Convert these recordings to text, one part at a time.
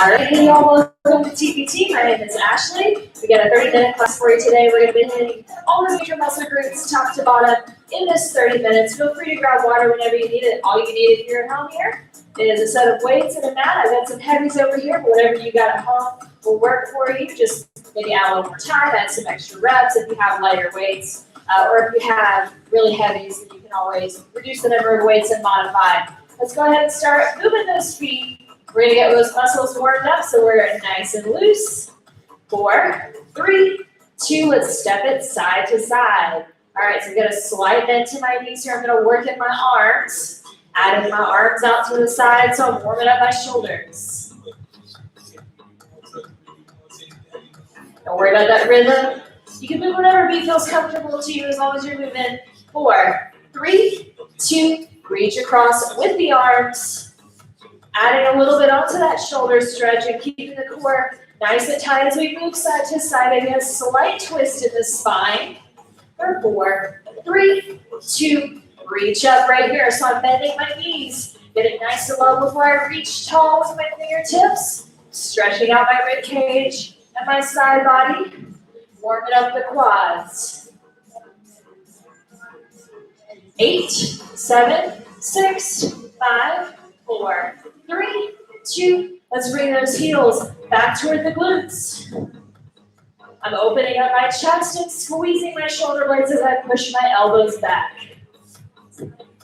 Alrighty, y'all, welcome to TBT. My name is Ashley. We got a 30-minute class for you today. We're going to be hitting all the major muscle groups, top to bottom, in this 30 minutes. Feel free to grab water whenever you need it. All you need if you're at home here is a set of weights and a mat. I've got some heavies over here, but whatever you got at home will work for you. Just maybe add a little more time, add some extra reps if you have lighter weights, or if you have really heavies, then you can always reduce the number of weights and modify. Let's go ahead and start moving those feet. We're going to get those muscles warmed up so we're nice and loose. 4, 3, 2, let's step it side to side. All right, so I'm going to slide into my knees here. I'm going to work in my arms, adding my arms out to the side so I'm warming up my shoulders. Don't worry about that rhythm. You can move whatever beat feels comfortable to you as long as you're moving. 4, 3, 2, reach across with the arms. Adding a little bit onto that shoulder stretch and keeping the core nice and tight as we move side to side. Maybe a slight twist in the spine. 4, 3, 2, reach up right here. So I'm bending my knees, getting nice and low before I reach tall with my fingertips, stretching out my rib cage and my side body, warming up the quads. 8, 7, 6, 5, 4, 3, 2, let's bring those heels back toward the glutes. I'm opening up my chest and squeezing my shoulder blades as I push my elbows back.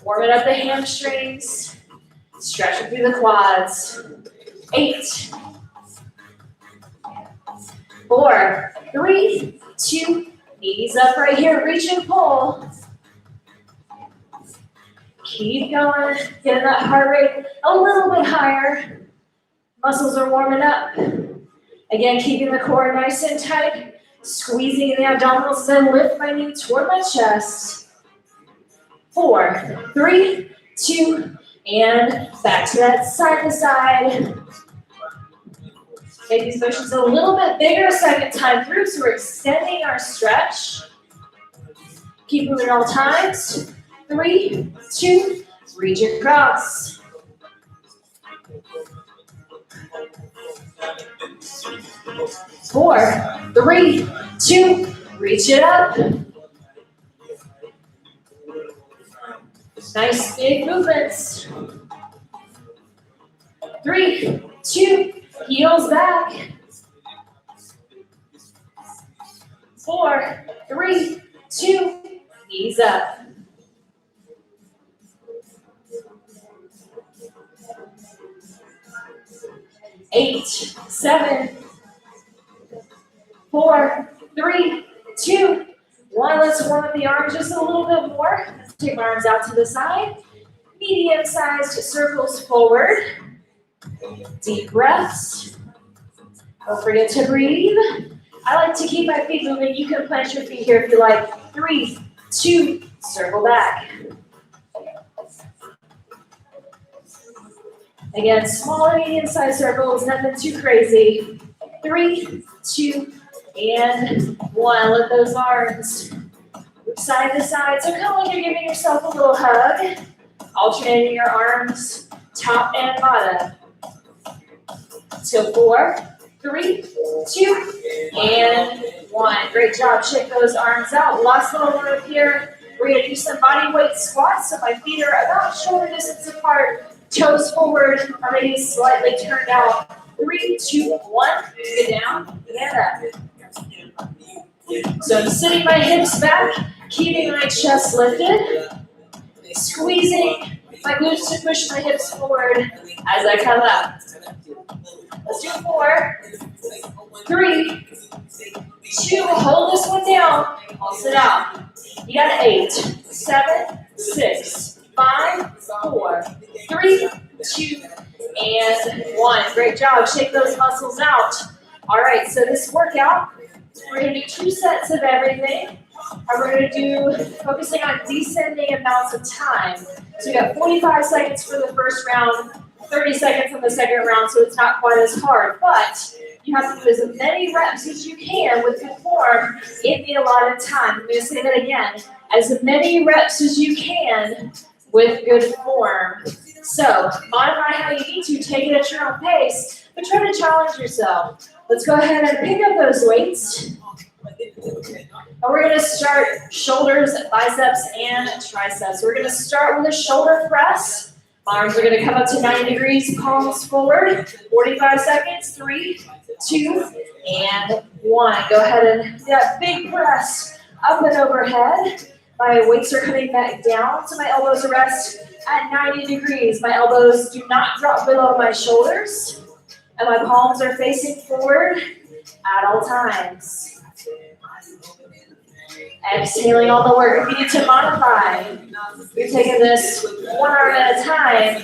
Warming up the hamstrings, stretching through the quads. 8, 4, 3, 2, knees up right here, reach and pull. Keep going, getting that heart rate a little bit higher. Muscles are warming up. Again, keeping the core nice and tight, squeezing the abdominals, then lift my knee toward my chest. 4, 3, 2, and back to that side to side. Make these motions a little bit bigger second time through, so we're extending our stretch. Keep moving all times. 3, 2, reach across. 4, 3, 2, reach it up. Nice big movements. 3, 2, heels back. 4, 3, 2, knees up. 8, 7, 4, 3, 2, 1. Let's warm up the arms just a little bit more. Let's take my arms out to the side. Medium-sized circles forward. Deep breaths. Don't forget to breathe. I like to keep my feet moving. You can plant your feet here if you like. 3, 2, circle back. Again, small and medium-sized circles, nothing too crazy. 3, 2, and 1. Let those arms move side to side. So kind of like you're giving yourself a little hug, alternating your arms, top and bottom. So 4, 3, 2, and 1. Great job. Check those arms out. Last little move here. We're going to do some body weight squats. So my feet are about shoulder distance apart. Toes forward, or maybe slightly turned out. 3, 2, 1, get down, and up. So I'm sitting my hips back, keeping my chest lifted, squeezing my glutes to push my hips forward as I come up. Let's do 4, 3, 2, hold this one down, pulse it out. You got 8, 7, 6, 5, 4, 3, 2, and 1. Great job. Shake those muscles out. All right, so this workout, we're going to do 2 sets of everything. And we're going to do focusing on descending amounts of time. So we got 45 seconds for the first round, 30 seconds on the second round, so it's not quite as hard. But you have to do as many reps as you can with good form in the allotted time. I'm going to say that again. As many reps as you can with good form. So modify how you need to, take it at your own pace, but try to challenge yourself. Let's go ahead and pick up those weights. And we're going to start shoulders, biceps, and triceps. We're going to start with a shoulder press. Arms are going to come up to 90 degrees, palms forward. 45 seconds, 3, 2, and 1. Go ahead and do that big press up and overhead. My weights are coming back down, so my elbows rest at 90 degrees. My elbows do not drop below my shoulders, and my palms are facing forward at all times. Exhaling all the work. If you need to modify, you're taking this one arm at a time.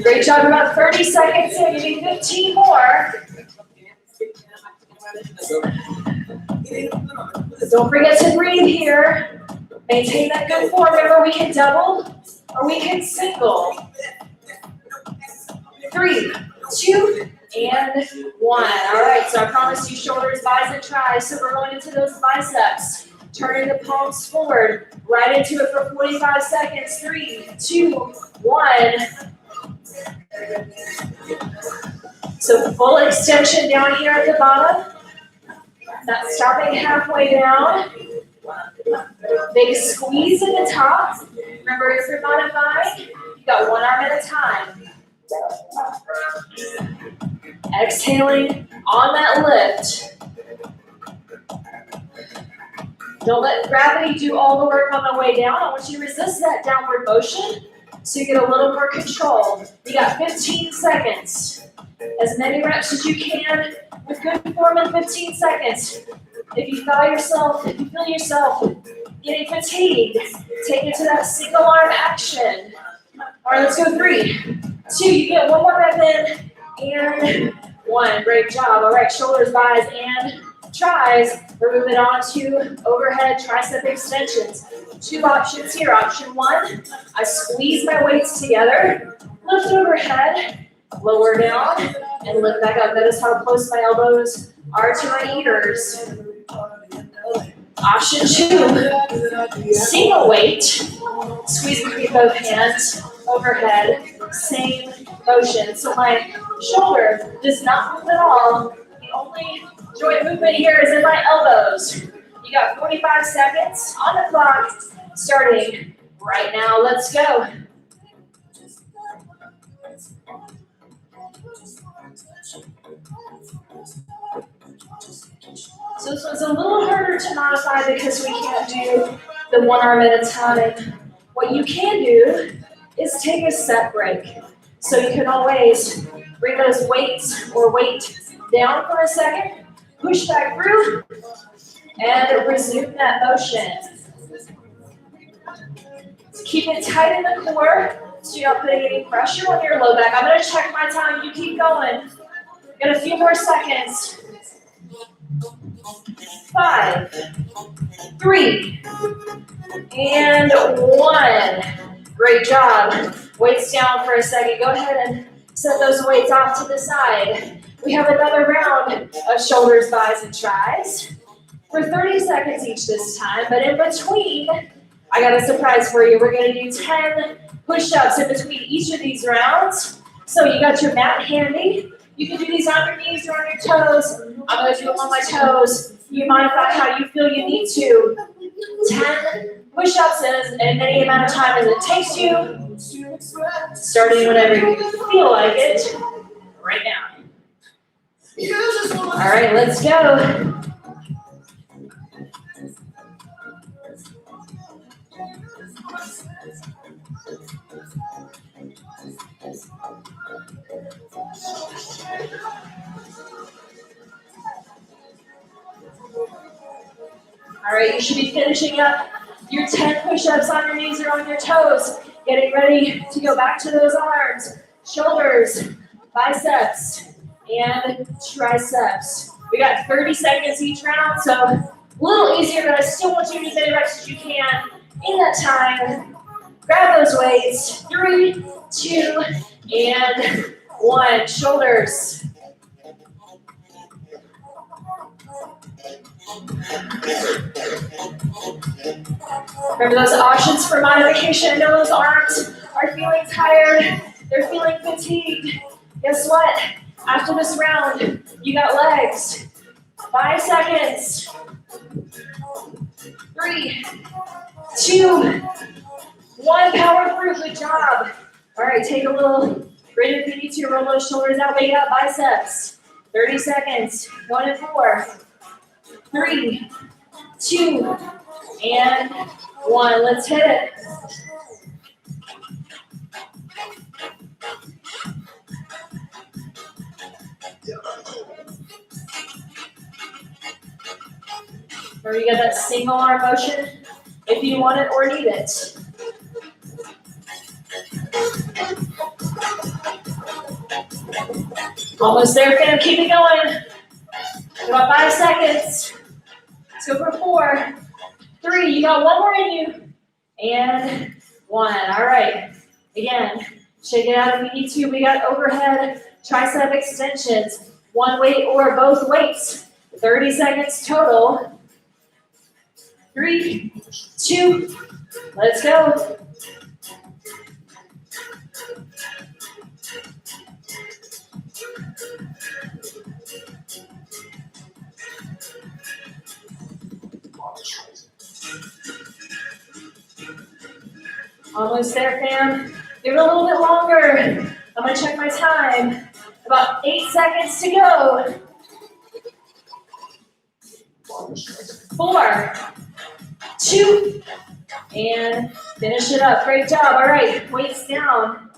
Great job, about 30 seconds in. You need 15 more. Don't forget to breathe here. Maintain that good form. Remember, we can double or we can single. 3, 2, and 1. All right, so I promised you shoulders, bis, and tris. So we're going into those biceps. Turning the palms forward. Right into it for 45 seconds. 3, 2, 1. So full extension down here at the bottom. Not stopping halfway down. Big squeeze at the top. Remember, if you're modifying, you got one arm at a time. Exhaling on that lift. Don't let gravity do all the work on the way down. I want you to resist that downward motion so you get a little more control. You got 15 seconds. As many reps as you can with good form in 15 seconds. If you feel yourself getting fatigued, take it to that single arm action. All right, let's go 3, 2, you get one more rep in, and 1. Great job. All right, shoulders, bis, and tris. We're moving on to overhead tricep extensions. 2 options here. Option 1, I squeeze my weights together, lift overhead, lower down, and lift back up. Notice how close my elbows are to my ears. Option 2, single weight. Squeeze between both hands, overhead, same motion. So my shoulder does not move at all. The only joint movement here is in my elbows. You got 45 seconds on the clock, starting right now. Let's go. So this one's a little harder to modify because we can't do the one arm at a time. What you can do is take a set break. So you can always bring those weights or weight down for a second, push back through, and resume that motion. Keep it tight in the core so you're not putting any pressure on your low back. I'm going to check my time. You keep going. Got a few more seconds. 5, 3, and 1. Great job. Weights down for a second. Go ahead and set those weights off to the side. We have another round of shoulders, bis, and tris for 30 seconds each this time. But in between, I got a surprise for you. We're going to do 10 push-ups in between each of these rounds. So you got your mat handy. You can do these on your knees or on your toes. I'm going to do them on my toes. You modify how you feel you need to. 10 push-ups in as many amount of time as it takes you. Starting whenever you feel like it. Right now. All right, let's go. All right, you should be finishing up your 10 push-ups on your knees or on your toes. Getting ready to go back to those arms, shoulders, biceps, and triceps. We got 30 seconds each round, so a little easier, but I still want you to do as many reps as you can in that time. Grab those weights. 3, 2, and 1. Shoulders. Remember those options for modification. I know those arms are feeling tired, they're feeling fatigued, guess what? After this round, you got legs. 5 seconds. 3, 2, 1. Power through. Good job. All right, take a little breather if you need to. Roll those shoulders out. Wake up. Biceps. 30 seconds. 1 and 4. 3, 2, and 1. Let's hit it. Or you got that single arm motion if you want it or need it. Almost there, fam. Keep it going. About 5 seconds. Let's go for 4, 3. You got 1 more in you. And 1. All right. Again, shake it out if you need to. We got overhead tricep extensions. 1 weight or both weights. 30 seconds total. 3, 2, let's go. Almost there, fam. Give it a little bit longer. I'm gonna check my time. About 8 seconds to go. 4, 2, and finish it up. Great job. All right, weights down.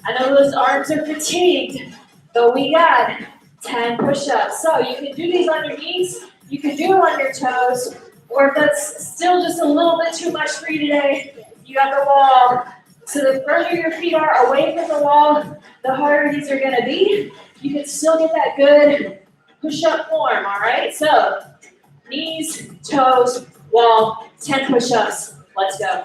I know those arms are fatigued, but we got 10 push-ups. So you can do these on your knees, you can do it on your toes, or if that's still just a little bit too much for you today, you got the wall. So the further your feet are away from the wall, the harder these are gonna be. You can still get that good push-up form, all right? So knees, toes, wall, 10 push-ups. Let's go.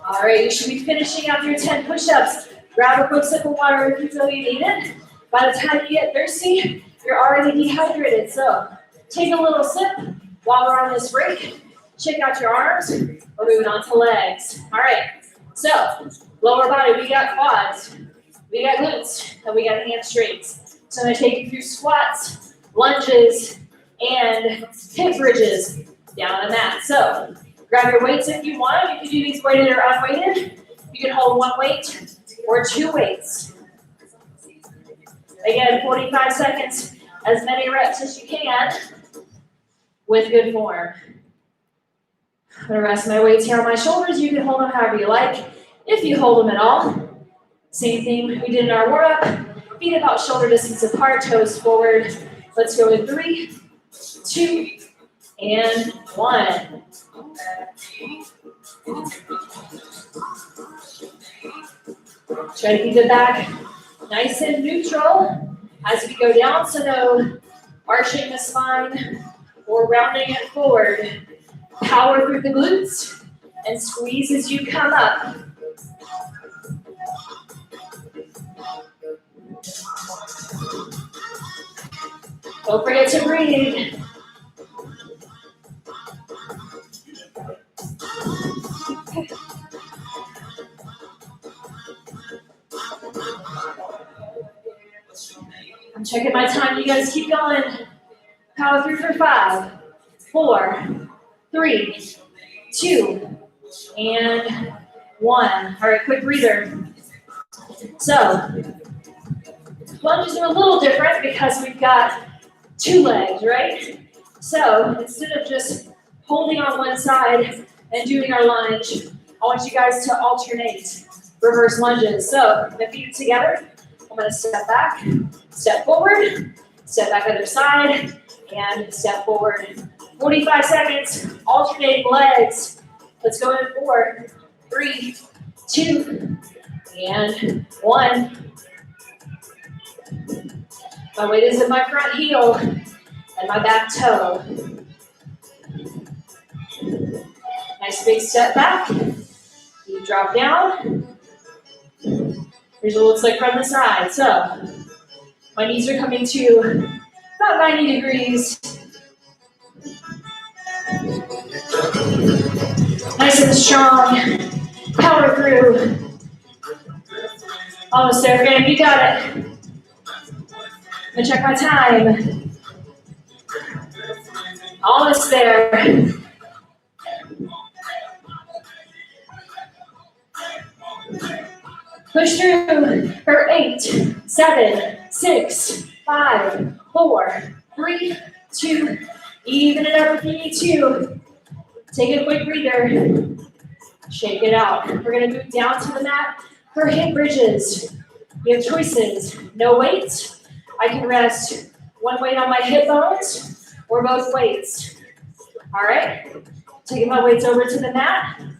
All right, you should be finishing up your 10 push-ups. Grab a quick sip of water if you feel you need it. By the time you get thirsty, you're already dehydrated. So take a little sip while we're on this break. Check out your arms. We're moving on to legs. All right, so lower body, we got quads, we got glutes, and we got hamstrings. So I'm gonna take you through squats, lunges, and hip bridges down on the mat. So grab your weights if you want. You can do these weighted or unweighted. You can hold 1 weight or 2 weights. Again, 45 seconds, as many reps as you can with good form. I'm gonna rest my weights here on my shoulders. You can hold them however you like, if you hold them at all. Same thing we did in our warm-up. Feet about shoulder distance apart, toes forward. Let's go in 3, 2, and 1. Try to keep the back nice and neutral as we go down, so no arching the spine or rounding it forward. Power through the glutes and squeeze as you come up. Don't forget to breathe. I'm checking my time. You guys keep going. Power through for 5, 4, 3, 2, and 1. All right, quick breather. So lunges are a little different because we've got 2 legs, right? So instead of just holding on one side and doing our lunge, I want you guys to alternate reverse lunges. So the feet together. I'm going to step back, step forward, step back other side, and step forward. 45 seconds, alternating legs. Let's go in 4, 3, 2, and 1. My weight is in my front heel and my back toe. Nice big step back. You drop down. Here's what it looks like from the side. So my knees are coming to about 90 degrees. Nice and strong. Power through. Almost there, fam. You got it. I'm gonna check my time. Almost there. Push through for 8, 7, 6, 5, 4, 3, 2. Even it up if you need to. Take a quick breather. Shake it out. We're gonna move down to the mat for hip bridges. You have choices. No weight. I can rest one weight on my hip bones or both weights. All right. Taking my weights over to the mat. I'm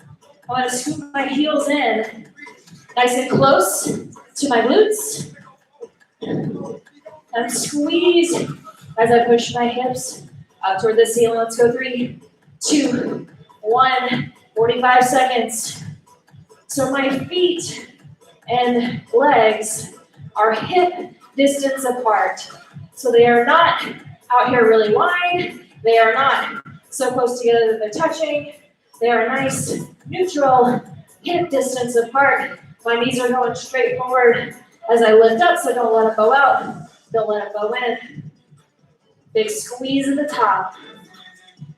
gonna scoop my heels in. Nice and close to my glutes. And squeeze as I push my hips up toward the ceiling. Let's go 3, 2, 1. 45 seconds. So my feet and legs are hip distance apart. So they are not out here really wide. They are not so close together that they're touching. They are nice, neutral, hip distance apart. My knees are going straight forward as I lift up, so don't let them bow out. Don't let them bow in. Big squeeze at the top.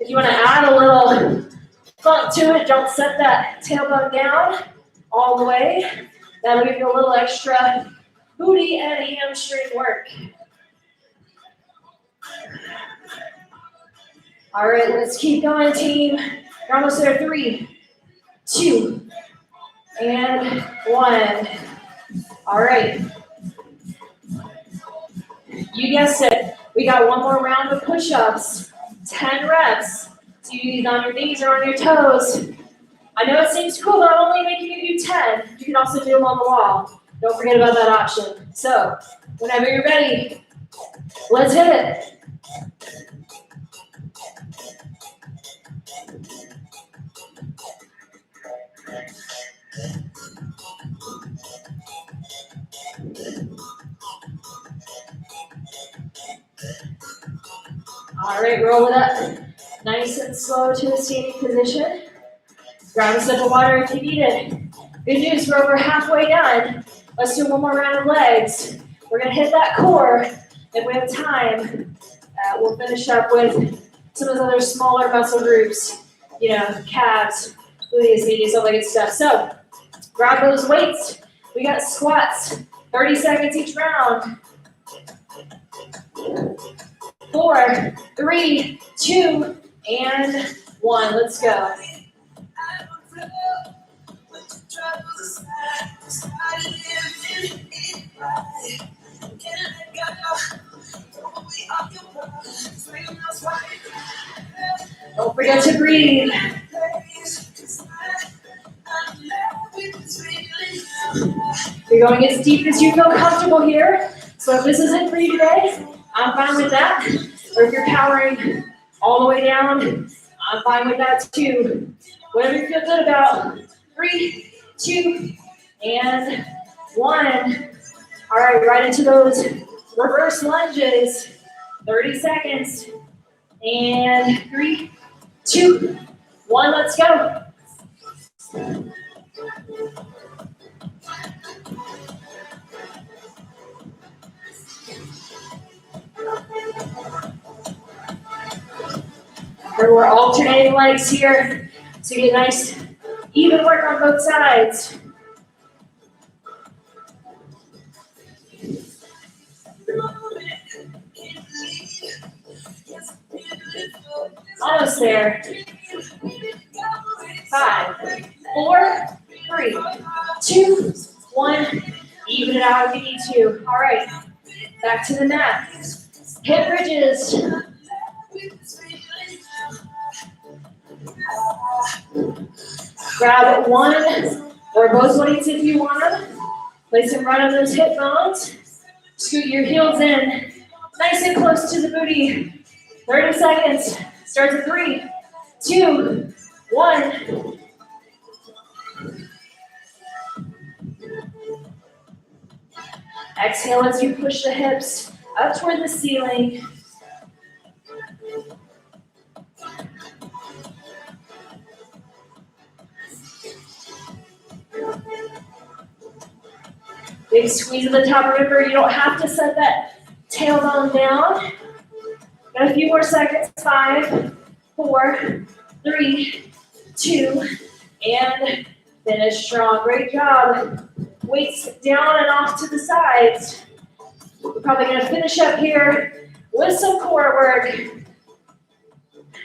If you want to add a little funk to it, don't set that tailbone down all the way. That'll give you a little extra booty and hamstring work. All right, let's keep going, team. You're almost there. 3, 2, and 1. All right. You guessed it. We got one more round of push-ups. 10 reps. So you do these on your knees or on your toes. I know it seems cool, but I'm only making you do 10. You can also do them on the wall. Don't forget about that option. So, whenever you're ready, let's hit it. All right, roll it up. Nice and slow to a standing position. Grab a sip of water if you need it. Good news, we're over halfway done. Let's do one more round of legs. We're gonna hit that core. If we have time, we'll finish up with some of those other smaller muscle groups. You know, calves, gluteus medius, all that good stuff. So, grab those weights. We got squats, 30 seconds each round. 4, 3, 2, and 1. Let's go. Don't forget to breathe. You're going as deep as you feel comfortable here. So if this isn't for you today, I'm fine with that. Or if you're powering all the way down, I'm fine with that too. Whatever you feel good about. 3, 2, and 1. All right, right into those reverse lunges. 30 seconds. And 3, 2, 1, let's go. And we're alternating legs here to get nice, even work on both sides. Almost there. 5, 4, 3, 2, 1. Even it out if you need to. All right. Back to the mat. Hip bridges. Grab one or both weights if you want them. Place them right on those hip bones. Scoot your heels in, nice and close to the booty. 30 seconds. Starts at 3, 2, 1. Exhale as you push the hips up toward the ceiling. Big squeeze at the top. Remember, you don't have to set that tailbone down. Got a few more seconds. 5, 4, 3, 2, and finish strong. Great job. Weights down and off to the sides. We're probably going to finish up here with some core work.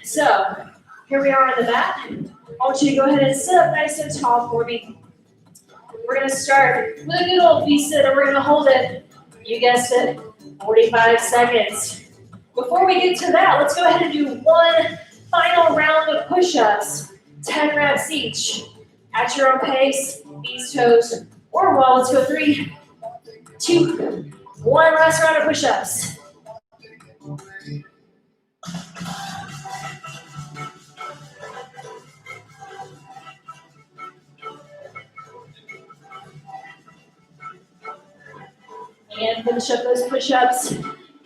So, here we are on the mat. I want you to go ahead and sit up nice and tall for me. We're going to start with a good old V-sit, and we're going to hold it, you guessed it, 45 seconds. Before we get to that, let's go ahead and do one final round of push-ups, 10 reps each. At your own pace, knees, toes, or wall. Let's go 3, 2, 1. Last round of push-ups. And finish up those push-ups.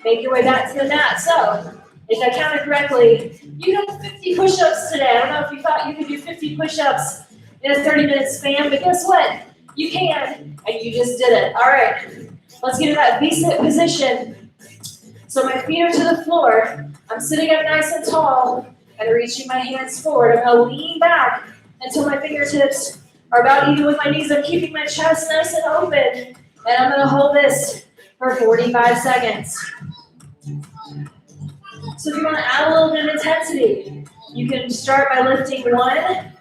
Make your way back to the mat. So, if I counted correctly, you did 50 push-ups today. I don't know if you thought you could do 50 push-ups in a 30-minute span, but guess what? You can, and you just did it. All right, let's get in that V-sit position. So my feet are to the floor. I'm sitting up nice and tall and reaching my hands forward. I'm going to lean back until my fingertips are about even with my knees. I'm keeping my chest nice and open. And I'm going to hold this for 45 seconds. So if you want to add a little bit of intensity, you can start by lifting one,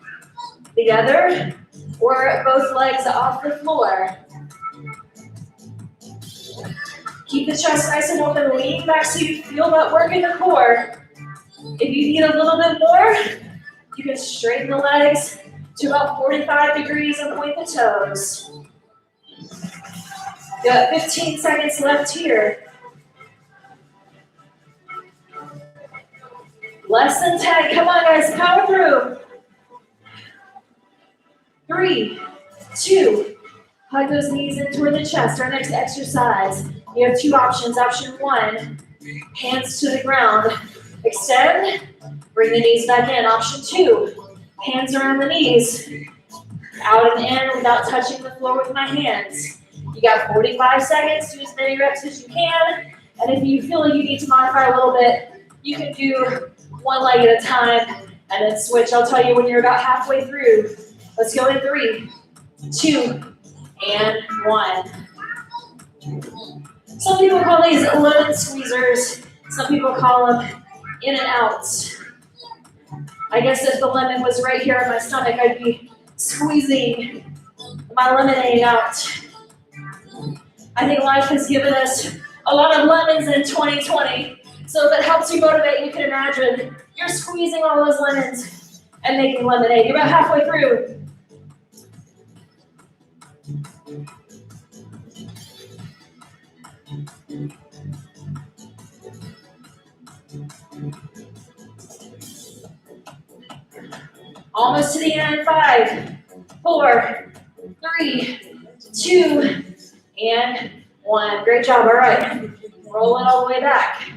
the other, or both legs off the floor. Keep the chest nice and open, lean back so you feel that work in the core. If you need a little bit more, you can straighten the legs to about 45 degrees and point the toes. You got 15 seconds left here. Less than 10. Come on, guys. Power through. 3, 2. Hug those knees in toward the chest. Our next exercise. You have 2 options. Option 1, hands to the ground. Extend. Bring the knees back in. Option 2, hands around the knees. Out and in without touching the floor with my hands. You got 45 seconds, do as many reps as you can, and if you feel like you need to modify a little bit, you can do one leg at a time and then switch. I'll tell you when you're about halfway through. Let's go in 3, 2, and 1. Some people call these lemon squeezers. Some people call them in and outs. I guess if the lemon was right here in my stomach, I'd be squeezing my lemonade out. I think life has given us a lot of lemons in 2020. So if it helps you motivate, you can imagine you're squeezing all those lemons and making lemonade. You're about halfway through. Almost to the end. 5, 4, 3, 2, and 1. Great job. All right. Roll it all the way back.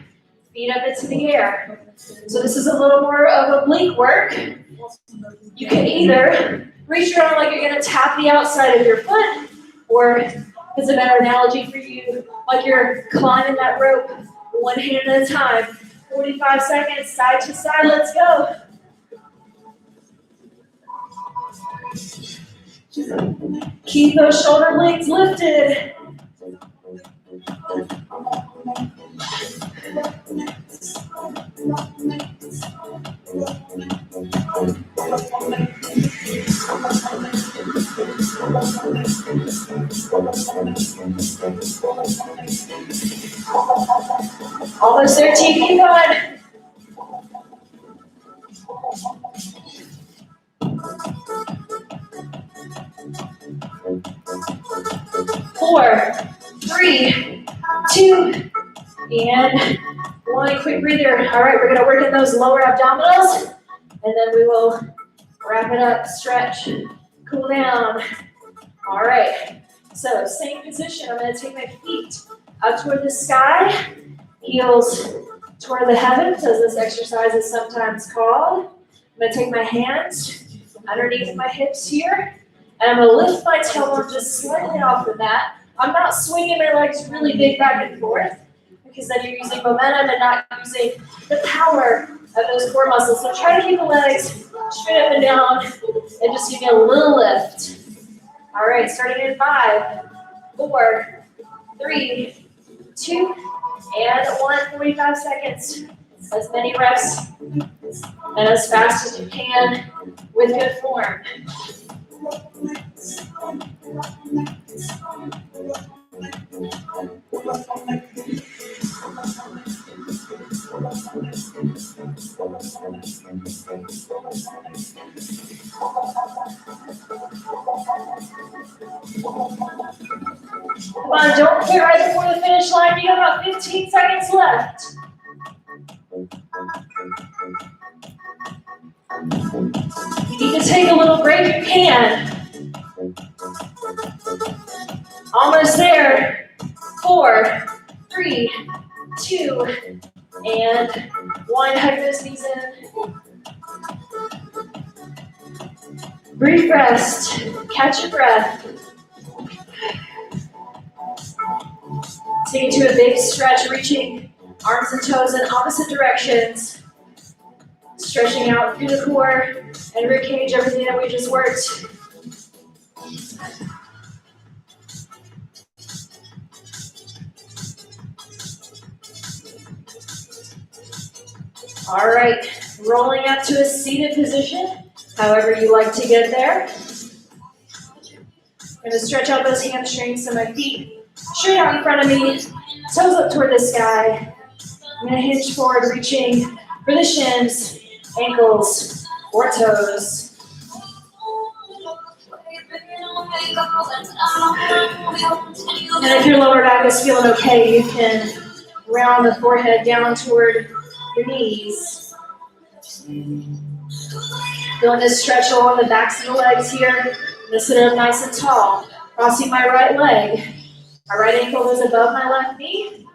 Feet up into the air. So this is a little more of oblique work. You can either reach around like you're going to tap the outside of your foot, or if it's a better analogy for you, like you're climbing that rope one hand at a time. 45 seconds, side to side. Let's go. Keep those shoulder blades lifted. Almost there, team. Keep going. 4, 3, 2, and One quick breather. All right, we're gonna work in those lower abdominals, and then we will wrap it up, stretch, cool down. All right, so same position. I'm gonna take my feet up toward the sky, heels toward the heavens, as this exercise is sometimes called. I'm gonna take my hands underneath my hips here, and I'm gonna lift my tailbone just slightly off the mat. I'm not swinging my legs really big back and forth, because then you're using momentum and not using the power of those core muscles. So try to keep the legs straight up and down, and just give me a little lift. All right, starting in 5, 4, 3, 2, and 1, 45 seconds. As many reps and as fast as you can with good form. Come on, don't quit right before the finish line. You got about 15 seconds left. You need to take a little break, you can. Almost there. 4, 3, 2, and 1. Hug those knees in. Brief rest. Catch your breath. Take it to a big stretch, reaching arms and toes in opposite directions. Stretching out through the core and rib cage, everything that we just worked. All right, rolling up to a seated position, however you like to get there. I'm gonna stretch out those hamstrings so my feet straight out in front of me, toes up toward the sky. I'm gonna hinge forward, reaching for the shins, ankles, or toes. And if your lower back is feeling okay, you can round the forehead down toward your knees. Going to stretch along the backs of the legs here. I'm gonna sit up nice and tall, crossing my right leg. My right ankle goes above my left knee.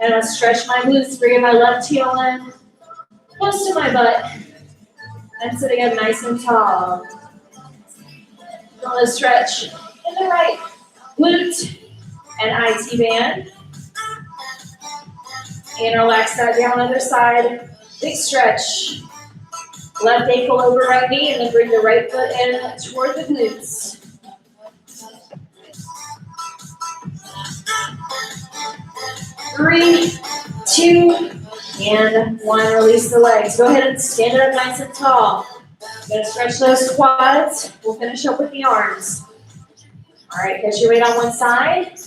And I'll stretch my glutes, bringing my left heel in, close to my butt, and sitting up nice and tall. Going to stretch in the right glute and IT band. And relax that down other side. Big stretch. Left ankle over right knee, and then bring the right foot in toward the glutes. Three, 2, and 1. Release the legs. Go ahead and stand up nice and tall. Gonna stretch those quads. We'll finish up with the arms. All right, get your weight on one side.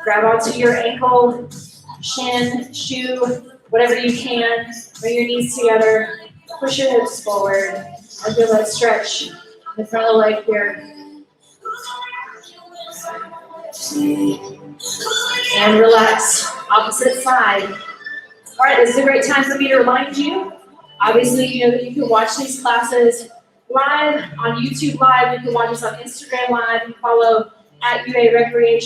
Grab onto your ankle, shin, shoe, whatever you can. Bring your knees together. Push your hips forward. And feel that stretch in the front of the leg here. And relax, opposite side. All right, this is a great time for me to remind you. Obviously, you know that you can watch these classes live on YouTube Live. You can watch us on Instagram Live. You can follow @UA Recreation.